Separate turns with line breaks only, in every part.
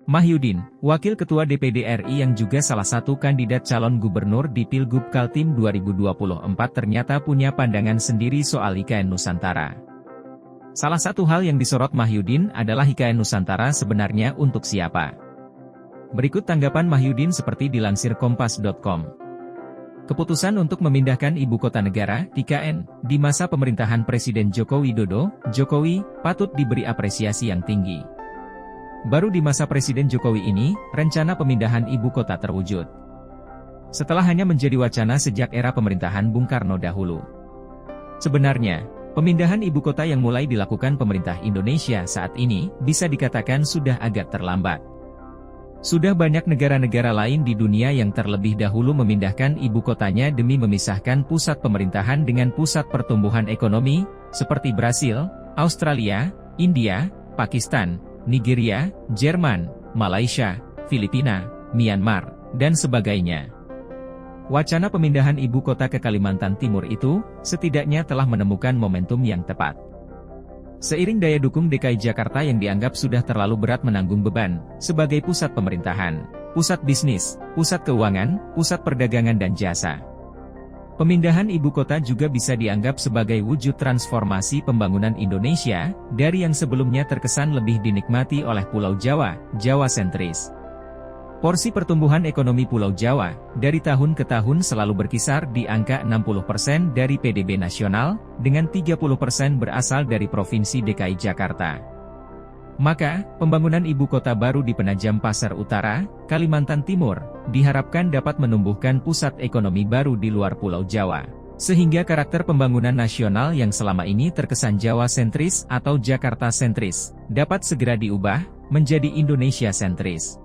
Mahyudin, Wakil Ketua DPD RI yang juga salah satu kandidat calon gubernur di Pilgub Kaltim 2024 ternyata punya pandangan sendiri soal IKN Nusantara. Salah satu hal yang disorot Mahyudin adalah IKN Nusantara sebenarnya untuk siapa? Berikut tanggapan Mahyudin seperti dilansir Kompas.com. Keputusan untuk memindahkan ibu kota negara, IKN, di masa pemerintahan Presiden Joko Widodo, Jokowi, patut diberi apresiasi yang tinggi. Baru di masa Presiden Jokowi ini, rencana pemindahan ibu kota terwujud. Setelah hanya menjadi wacana sejak era pemerintahan Bung Karno dahulu. Sebenarnya, pemindahan ibu kota yang mulai dilakukan pemerintah Indonesia saat ini, bisa dikatakan sudah agak terlambat. Sudah banyak negara-negara lain di dunia yang terlebih dahulu memindahkan ibu kotanya demi memisahkan pusat pemerintahan dengan pusat pertumbuhan ekonomi, seperti Brasil, Australia, India, Pakistan, Nigeria, Jerman, Malaysia, Filipina, Myanmar, dan sebagainya. Wacana pemindahan ibu kota ke Kalimantan Timur itu, setidaknya telah menemukan momentum yang tepat. Seiring daya dukung DKI Jakarta yang dianggap sudah terlalu berat menanggung beban, sebagai pusat pemerintahan, pusat bisnis, pusat keuangan, pusat perdagangan dan jasa. Pemindahan ibu kota juga bisa dianggap sebagai wujud transformasi pembangunan Indonesia, dari yang sebelumnya terkesan lebih dinikmati oleh Pulau Jawa, Jawa sentris. Porsi pertumbuhan ekonomi Pulau Jawa, dari tahun ke tahun selalu berkisar di angka 60% dari PDB nasional, dengan 30% berasal dari Provinsi DKI Jakarta. Maka, pembangunan ibu kota baru di Penajam Pasar Utara, Kalimantan Timur, diharapkan dapat menumbuhkan pusat ekonomi baru di luar Pulau Jawa. Sehingga karakter pembangunan nasional yang selama ini terkesan Jawa sentris atau Jakarta sentris, dapat segera diubah, menjadi Indonesia sentris.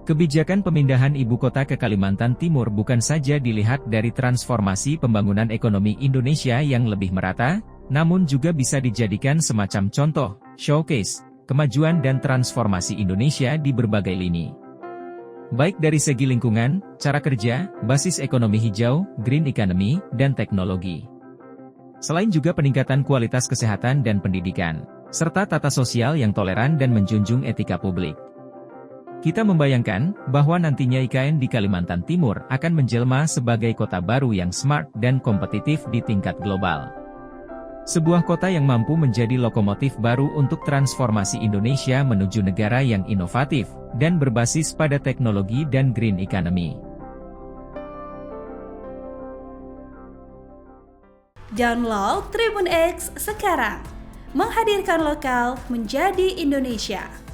Kebijakan pemindahan ibu kota ke Kalimantan Timur bukan saja dilihat dari transformasi pembangunan ekonomi Indonesia yang lebih merata, namun juga bisa dijadikan semacam contoh, showcase, kemajuan dan transformasi Indonesia di berbagai lini. Baik dari segi lingkungan, cara kerja, basis ekonomi hijau, green economy, dan teknologi. Selain juga peningkatan kualitas kesehatan dan pendidikan, serta tata sosial yang toleran dan menjunjung etika publik. Kita membayangkan bahwa nantinya IKN di Kalimantan Timur akan menjelma sebagai kota baru yang smart dan kompetitif di tingkat global. Sebuah kota yang mampu menjadi lokomotif baru untuk transformasi Indonesia menuju negara yang inovatif, dan berbasis pada teknologi dan green economy.
Download Tribun X sekarang, menghadirkan lokal menjadi Indonesia.